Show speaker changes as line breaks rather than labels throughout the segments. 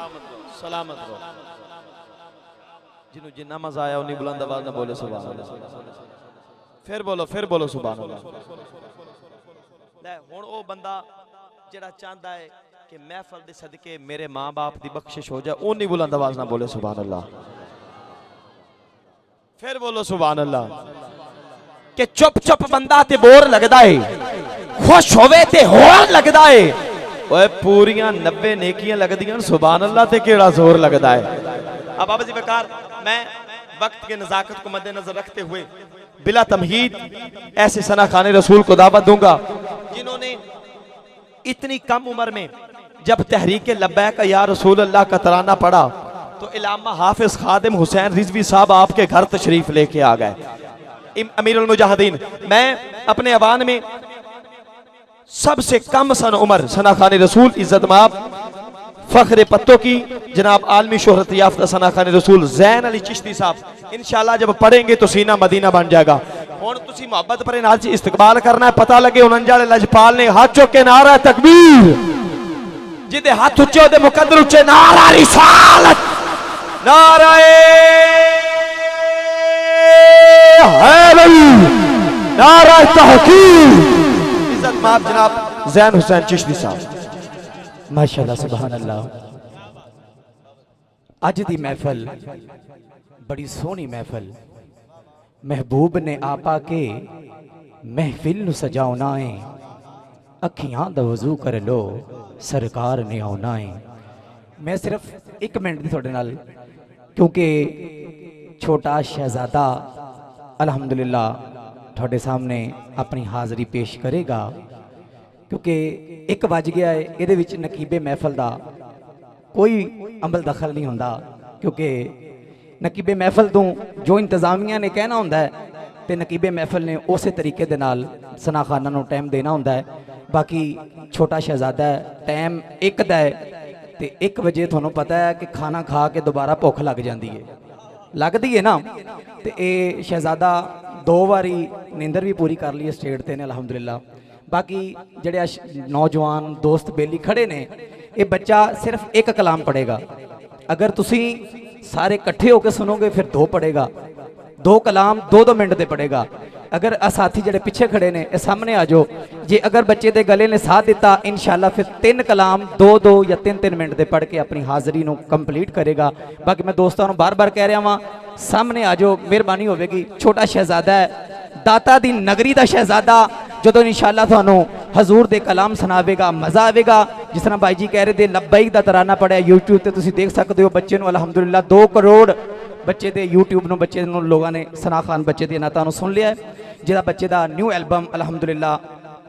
सलामत रहो। जिन्हों जिन्ना मजा आया उन्हीं बुलंद आवाज में बोले सुभान अल्लाह। फिर बोलो सुभान अल्लाह। हुण ओ बंदा जेड़ा चाहता है कि महफल दे सदके मेरे मां बाप की बख्शिश हो जाए, उन्हीं बुलंद आवाज में बोले सुभान अल्लाह। फिर बोलो सुभान अल्लाह। कि चुप चुप बंदा ते बोर लगदा है, खुश होवे ते होर लगदा है। ओए पूरियां 90 नेकियां लगदियां, सुभान अल्लाह ते केड़ा जोर लगदा है। अब बाबा जी वकार, मैं वक्त के नजाकत को मद्देनजर रखते हुए बिला तमहीद ऐसे सना खाने रसूल को दावत दूंगा जिन्होंने इतनी कम उम्र में जब तहरीक लब्बैक या रसूल अल्लाह का तराना पढ़ा तो इलामा हाफिज खादिम हुसैन रिजवी साहब आपके घर तशरीफ लेके आ गए। अमीरुल मुजाहिदीन, मैं अपने अवान में सबसे कम सन उम्र सना खाने रसूल इज्जत माब फख्र पत्तों की जनाब आलमी शोहरत याफ्ता सना खाने रसूल जैन अली चिश्ती साहब इंशाल्लाह जब पढ़ेंगे तो सीना मदीना बन जाएगा। हुण तुसी मोहब्बत पर नाल इस्तकबाल करना है। पता लगे 49 लजपाल ने हाथ चुक के नारा तकबीर, जिदे हाथ उच्चे ओदे मुकद्दर उच्चे, नारा रिसालत, नारा हैदरी, नारा तहकीर। इज्जत माब जनाब जैन हुसैन चिश्ती साहब।
माशाअल्लाह सुभान अल्लाह। अज दी महफल बड़ी सोहनी महफल, महबूब ने आपा के महफिल नू सजाउना है। अखियां दा वजू कर लो सरकार ने आउना है। मैं सिर्फ 1 मिनट दी थोड़े नाल, क्योंकि छोटा शहजादा अल्हम्दुलिल्लाह थोड़े सामने अपनी हाज़री पेश करेगा, क्योंकि 1 बज गया है। ये नकीबे महफल का कोई अमल दखल नहीं होंदा, क्योंकि नकीबे महफल तो जो इंतजामिया ने कहना होंदा है तो नकीबे महफल ने उस तरीके दे नाल सना खाना नूं टाइम देना होंदा है। बाकी छोटा शहजादा है, टाइम 1 दा है तो 1 बजे तुहानूं पता है कि खाना खा के दोबारा भुख लग जाती है, लगती है ना। तो ये शहजादा 2 बारी नींदर भी पूरी कर ली है स्टेट ते ने अल्हम्दुलिल्लाह। बाकी जड़े नौजवान दोस्त बेली खड़े ने, ये बच्चा सिर्फ 1 कलाम पढ़ेगा। अगर तुसी सारे इकट्ठे होकर सुनोगे फिर 2 पढ़ेगा, 2 कलाम 2-2 मिनट दे पढ़ेगा। अगर साथी जड़े पिछे खड़े ने सामने आ जाओ, जे अगर बच्चे दे गले ने साथ दिता इंशाल्लाह फिर 3 कलाम 2-2 या 3-3 मिनट दे पढ़ के अपनी हाज़री नूं कंप्लीट करेगा। बाकी मैं दोस्तों नूं बार-बार कह रहा वहाँ, सामने आ जाओ, मेहरबानी होगी। छोटा शहजादा है, दाता दी नगरी दा शहजादा, जो इंशाल्लाह थानू हजूर दे कलाम सुनावेगा, मज़ा आएगा। जिस तरह भाई जी कह रहे थे लब्बैक दा तराना पढ़िया यूट्यूब ते तुसीं देख सकते हो। बच्चे नूं अल्हम्दुलिल्लाह 2 करोड़ बच्चे दे यूट्यूब नूं बच्चे नूं लोगों ने सना खान बच्चे दी नाता नूं सुन लिया है। जिहदा बच्चे दा न्यू एल्बम अल्हम्दुलिल्लाह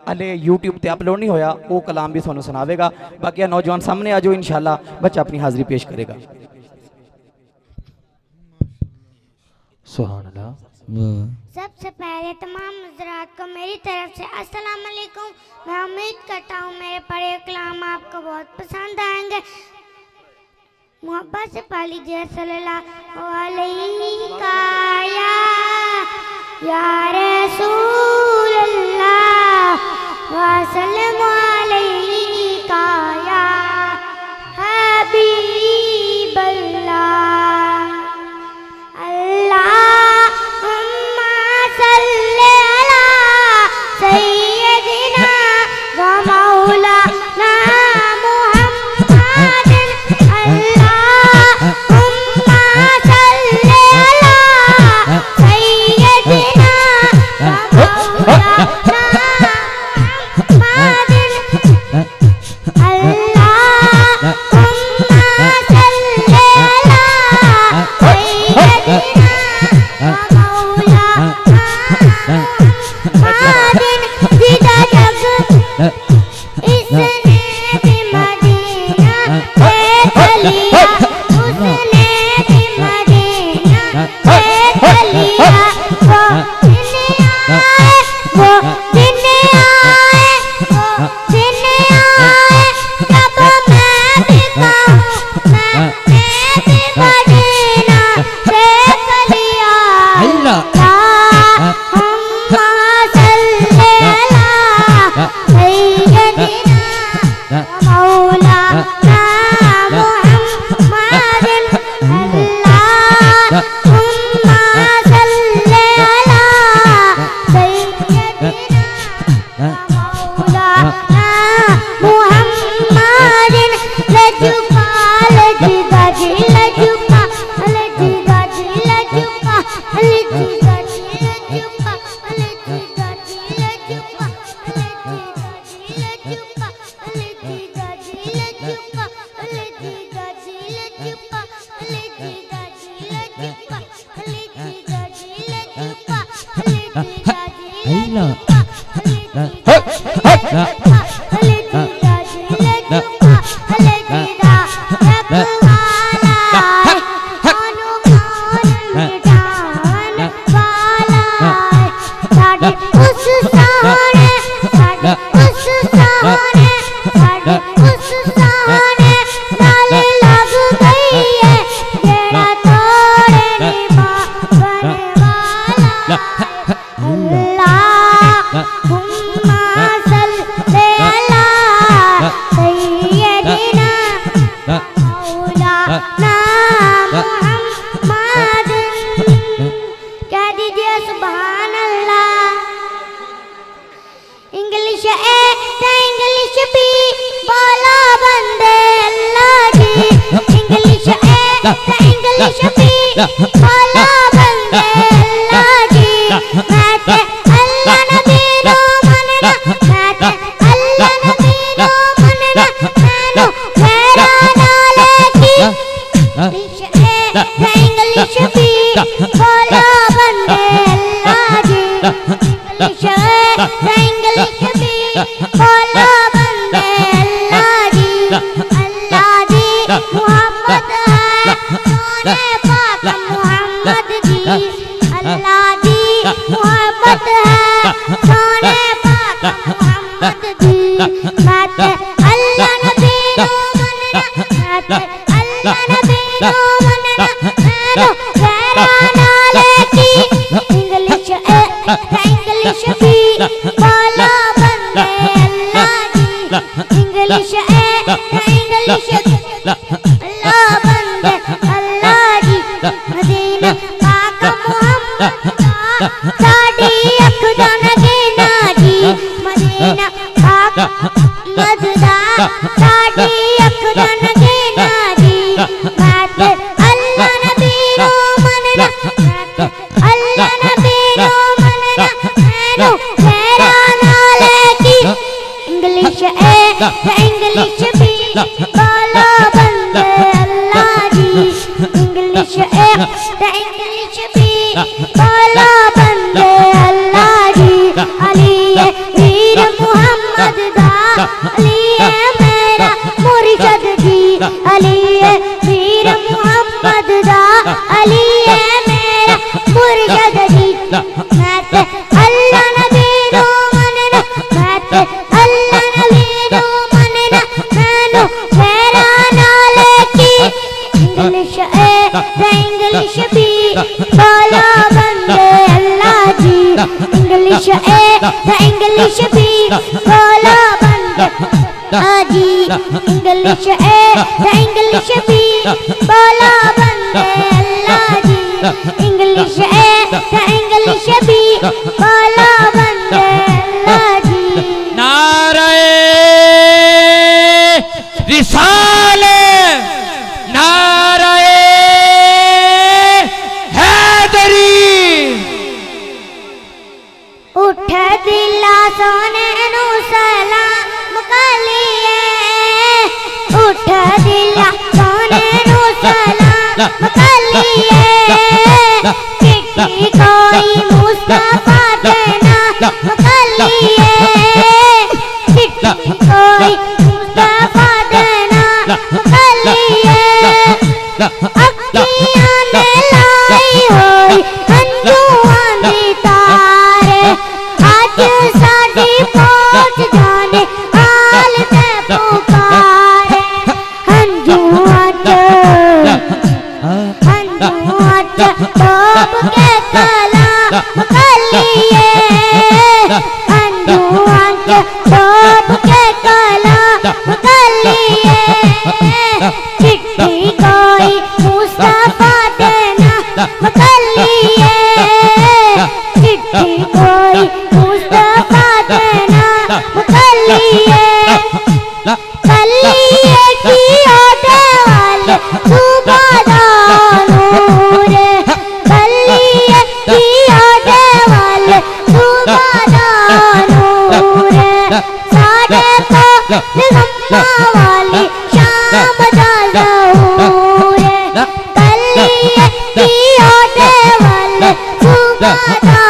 हले यूट्यूब ते अपलोड नहीं होया, वो कलाम भी थानू सुनावेगा। बाकी नौजवान सामने आ जाओ, इंशाल्लाह बच्चा अपनी हाज़री पेश करेगा। सुभान अल्लाह।
सबसे पहले तमाम हज़रात को मेरी तरफ से अस्सलाम वालेकुम। मैं उम्मीद करता हूँ मेरे पढ़े कलाम आपको बहुत पसंद आएंगे। मोहब्बत से पढ़ लीजिए सल्लल्लाहु अलैहि या रसूल अल्लाह व सल्लल्लाहु अलैहि या हबीब अल्लाह। अल्लाहुम्मा सल्ली अला सय्यदिना व मौलाना मुहम्मदिन। अल्लाहुम्मा सल्ली अला सय्यदिना व मौलाना मुहम्मदिन। अल्लाहुम्मा सल्ली अला सय्यदिना इंग्लिश ए इंग्लिश बी बोला बंदे अल्लाह जी। इंग्लिश ए इंग्लिश बी बोला बंदे अल्लाह जी। मैं ते अल्लाह नबी नो मनना, मैं ते अल्लाह नबी नो मनना, मैनू मेरा नाले की। इंग्लिश ए इंग्लिश बी बोला बंदे अल्लाह जी। इंग्लिश ए इंग्लिश बी बोला बंदे अल्लाह जी। अल्लाह जी मोहब्बत है सोने पाक मोहम्मद जी। अल्लाह जी मोहब्बत है सोने पाक मोहम्मद जी। मैं ते अल्लाह नबी नो मनना, मैं ते अल्लाह नबी नो मनना, मैनू तेरा नाले की। इंग्लिश ए इंग्लिश बी बोला बंदे अल्लाह जी। इंग्लिश ए इंग्लिश अल्लाह बंदे अल्लाह जी। मदीना पाक मोहम्मद दा साडी अख दा नगीना जी। मदीना पाक मोहम्मद दा साडी अख दा नगीना जी। मैं ते अल्लाह नबी नो मनना, मैं ते अल्लाह नबी नो मनना, मैनू तेरा नाले की। इंग्लिश ए इंग्लिश बी बोला बंदे अल्लाह जी। इंग्लिश ए इंग्लिश बी बोला बंदे अल्लाह जी। अली वीर मोहम्मद दा अली मेरा मुर्शद जी। अली वीर मोहम्मद दा अली मेरा मुर्शद जी। मैं ते अल्लाह नबी नो मनना, मैं ते अल्लाह नबी नो मनना, मैनू तेरा नाले की। इंग्लिश ए इंग्लिश बी बोला बंदे अल्लाह जी। इंग्लिश ए इंग्लिश बी बोला बंदे अल्लाह जी। इंग्लिश ए इंग्लिश बी बोला बंदे अल्लाह जी। इंग्लिश ए इंग्लिश बी बोला बंदे अल्लाह जी।
नारे रिसाले, नारे हैदरी।
उठ दिला सोने नू सलाम कलिए, उठ दिला सोने नू सलाम कलिए। चिट्ठी कोई मुस्तफा दे नाम कलिए, चिट्ठी कोई मुस्तफा दे नाम कलिए। अखियां ने लाई होई हंजुआं दी तारे, आज साडी फौज जाने हाल ते पुकारे। हंजुआं च डूब के कलाम कलिए, हंजुआं च डूब के कलाम कलिए। चिट्ठी कोई मुस्तफा दे नाम कलिए, चिट्ठी कोई मुस्तफा दे नाम कलिए। कलिए की ओटे वाले सुबह नूर, कलिए की ओटे वाले सुबह नूर। साढ़े को निगम्मा वाली शाम डाल ज़हूर कलिए की ओटे वाले सुबह दा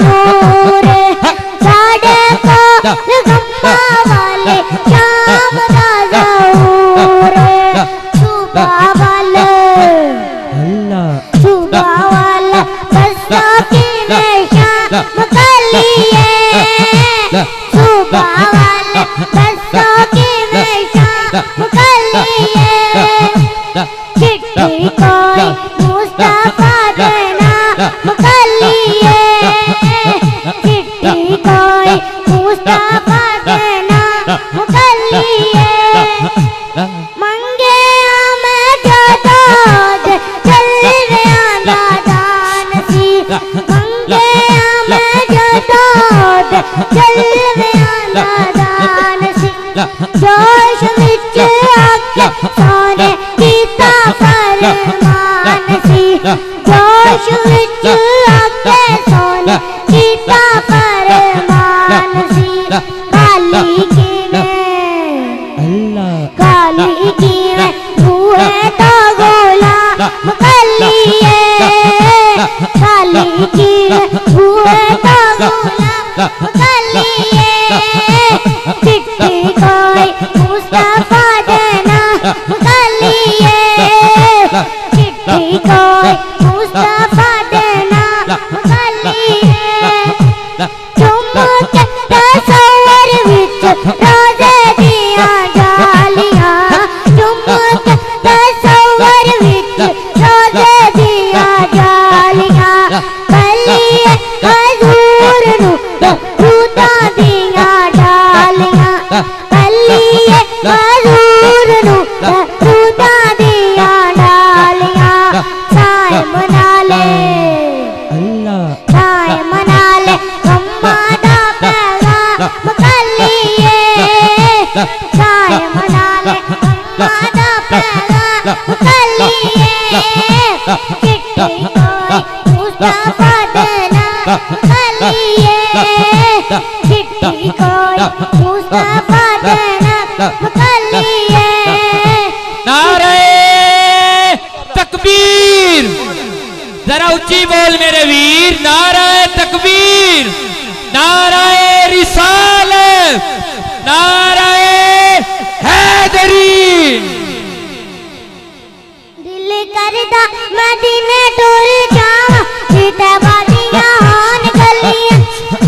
नूर साढ़े को गम्मा वाले शाम दा ज़हूर सुबह वाले सुबह वाला बरसा की शाम कलिए सुबह वाला बरसा की शाम कलिए चिट्ठी कोई मुस्तफा देना कलिए चिट्ठी कोई मुस्तफा देना कलिए मंगे मैं जदाद चल गया नादान सी मंगे मैं जदाद चल गया नादान सी जोश विच आके सोने कीता फरमान सी जोश विच आके सोने कीता फरमान सी काली की काली की हुए तो गोला कलिए काली की हुए तो गोला कलिए चिट्ठी कोई मुस्तफा देना कलिए चिट्ठी कोई मुस्तफा देना कलिए चुमके तस्वीर विच रोज़े दिया जालियां चुमके तस्वीर विच रोज़े दिया जालियां कलिए हजूर नू रूता दिया डालियां कलिए हजूर नू रूता दिया डालियां साए मना ले साए मना ले गम्मा दा पैगाम कलिए साए मना ले गम्मा दा पैगाम कलिए चिट्ठी कोई मुस्तफा देना कलिए चिट्ठी कोई मुस्तफा देना कलिए
नारे तकबीर, जरा ऊंची बोल मेरे वीर। नारे तकबीर, नारे रिसालत, नारे हैदरी।
दिल करदा मदीने टुर जावां सीता बादियां होन गलियां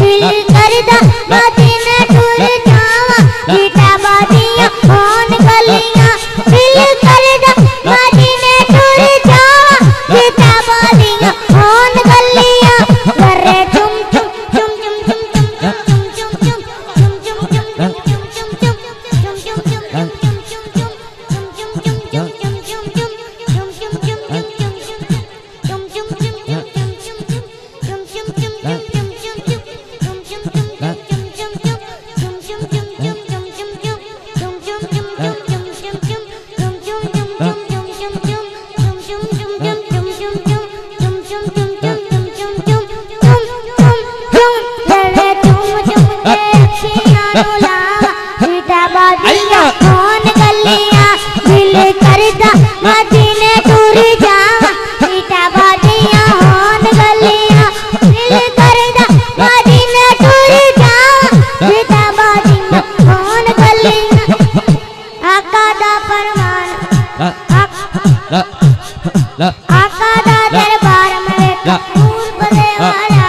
दिल करदा मदीने टुर जावां सीता बादियां होन गलियां दिल करदा मदीने टुर जावां सीता बादियां होन गलियां करे चुम चुम चुम चुम चुम चुम चुम चुम चुम चुम चुम चुम चुम चुम मदीने टुर जावां सीता बादियां होन गलियां दिल करदा मदीने टुर जावां सीता बादियां होन गलियां आका दा फरमान आका दा दरबार में फूल बदे वाला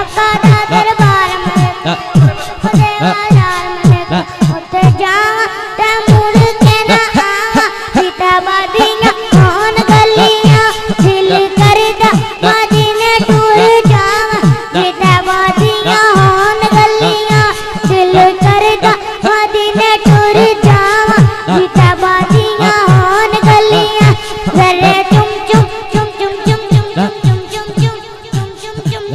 आका दा दरबार में फूल बदे वाला उते जावां ते मुड़ के ना आवां सीता बादियां होन गलियां दिल करदा मदीने टुर जावां सीता बादियां होन गलियां दिल करदा मदीने टुर जावां सीता बादियां होन गलियां करे चुम चुम चुम चुम चुम चुम चुम चुम चुम चुम चुम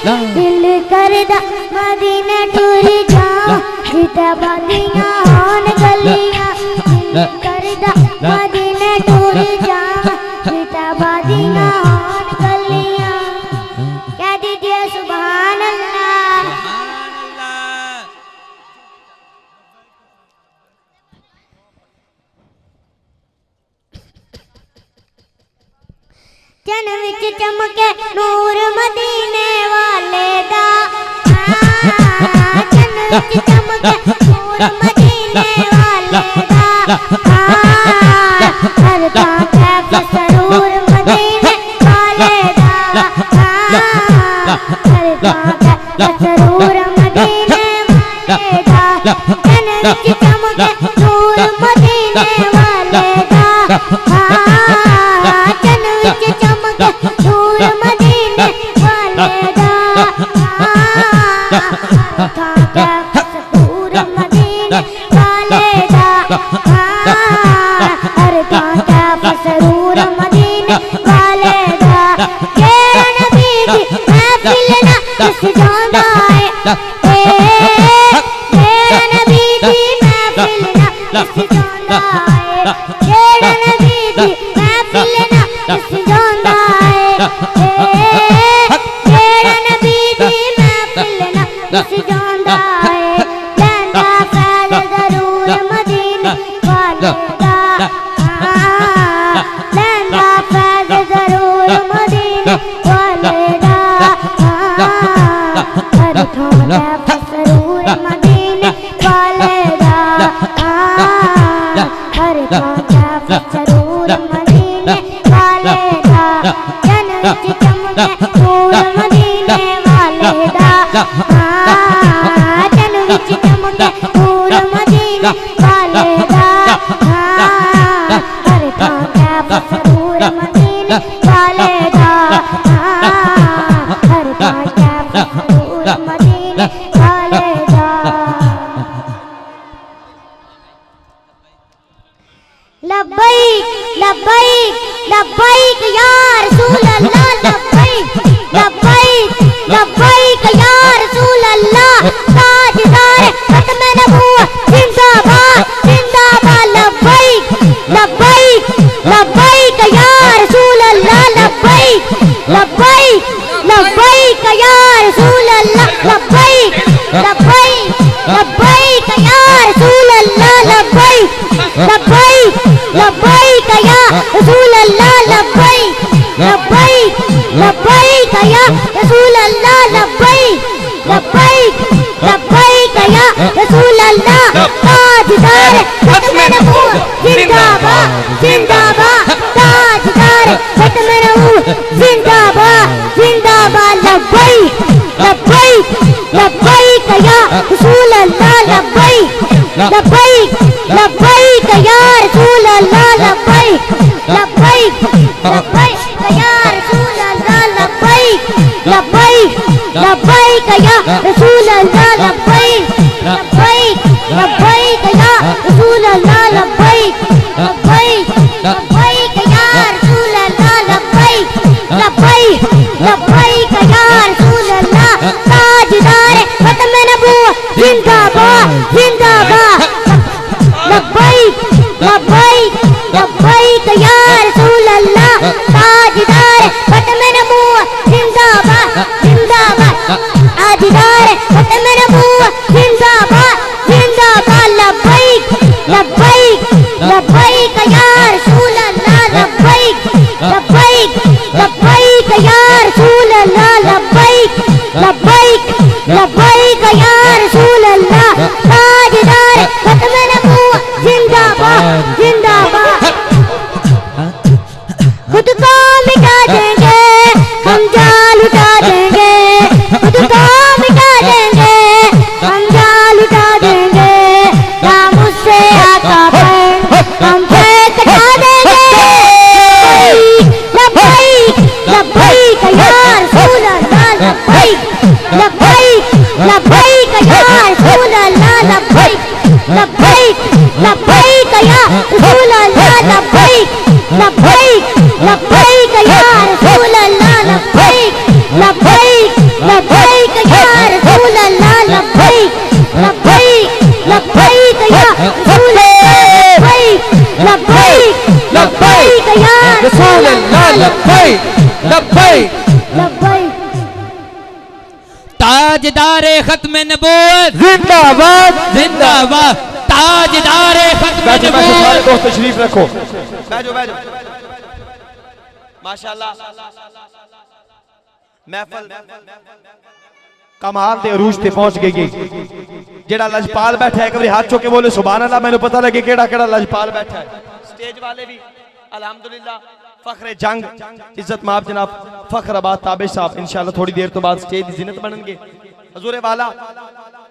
दिल करदा मदीने टुरी जाऊं जिते बादियां होन गलियां दिल करदा मदीने टुरी जाऊं जिते बादियां होन गलियां कह दीजिए सुभान अल्लाह। जन विच चमके नूर मदीने वाले दा जन विच चमके नूर मदीने वाले दा हर तां के सरूर मदीने वाले दा हर तां के सरूर मदीने वाले दा जन विच चमके नूर मदीने वाले दा जन विच चमके नूर मदीने वाले दा सरूर मदीने वाले दा हर कांटा सरूर मदीने वाले दा ये नबी दी महफिल ना किस जांदा है ये नबी दी महफिल ना किस जांदा है ये नबी दी महफिल ना किस जांदा है ये नबी दी महफिल ना किस जांदा है लैंदा फैल जरूर मदीने वाले दा लैंदा फैल जरूर मदीने वाले दा हर थोड़ा जरूर मदीने वाले दा हर थोड़ा जरूर मदीने वाले दा जन विच चमके नूर मदीने वाले दा जन विच चमके नूर मदीने वाले दा हर थोड़ा जरूर मदीने वाले दा हर थोड़ा जरूर मदीने वाले दा। लब्बैक लब्बैक लब्बैक या रसूल अल्लाह लब्बैक लब्बैक लब्बैक या रसूल अल्लाह ताजदार खत्म नबूवत जिंदाबाद जिंदाबाद लब्बैक लब्बैक लब्बैक या रसूल अल्लाह लब्बैक लब्बैक लब्बैक या रसूल अल्लाह लब्बैक लब्बैक लब्बैक या रसूल अल्लाह लब्बैक लब्बैक लब्बैक या रसूल अल्लाह लब्बैक लब्बैक लब्बैक या रसूल अल्लाह लब्बैक लब्बैक लब्बैक या रसूल अल्लाह ताजदार खत्म नबूवत जिंदाबाद जिंदाबाद ताजदार खत्म नबूवत जिंदाबाद जिंदाबाद लब्बैक लब्बैक लब्बैक या रसूल अल्लाह लब्बैक लब्बैक लब्बैक या रसूल अल्लाह लब्बैक लब्बैक लब्बैक या रसूल अल्लाह लब्बैक लब्बैक लब्बैक या रसूल अल्लाह लब्बैक लब्बैक लब्बैक या रसूल अल्लाह लब्बैक लब्बैक लब्बैक या रसूल अल्लाह लब्बैक लब्बैक लब्बैक या रसूल अल्लाह ताजदार खत्म नबूवत जिंदाबाद जिंदाबाद लब्बैक लब्बैक लब्बैक या रसूल अल्लाह ताजदार खत्म नबूवत जिंदाबाद जिंदाबाद ताजदार खत्म नबूवत जिंदाबाद जिंदाबाद लब्बैक लब्बैक लब्बैक या रसूल अल्लाह लब्बैक लब्बैक लब्बैक या रसूल अल्लाह लब्बैक लब्बैक लब्बैक या रसूल अल्लाह ताजदार खत्म नबूवत जिंदाबाद जिंदाबाद खुद को मिटा देंगे हम जाल उठा देंगे खुद को मिटा देंगे हम जाल उठा देंगे नाम उससे आका पर हम फेंक हटा देंगे लब्बैक लब्बैक या रसूल अल्लाह लब्बैक लब्बैक लब्बैक या रसूल अल्लाह लब्बैक लब्बैक लब्बैक या रसूल अल्लाह लब्बैक लब्बैक लब्बैक या रसूल अल्लाह लब्बैक लब्बैक लब्बैक
रसूल अल्लाह लब्बैक लब्बैक
लब्बैक
ताजदारे खत्म नबूवत
जिंदाबाद
जिंदाबाद ताजदारे खत्म
बैठो बैठो सारे
नबूवत
दोस्त तशरीफ रखो, बैठो बैठो। माशाल्लाह महफल कमाल दे अरूज ते पहुंच गई। जेड़ा लजपाल बैठा है एक बार हाथ चुके बोले सुभान अल्लाह, मैंने पता लगे केड़ा केड़ा लजपाल बैठा है। स्टेज वाले भी अल्हम्दुलिल्लाह, फखरे जंग इज्जत माफ जनाब फखराबाद ताबे साहब इंशाल्लाह थोड़ी देर तो बाद स्टेज दी जिन्नत बननगे। हजूर वाला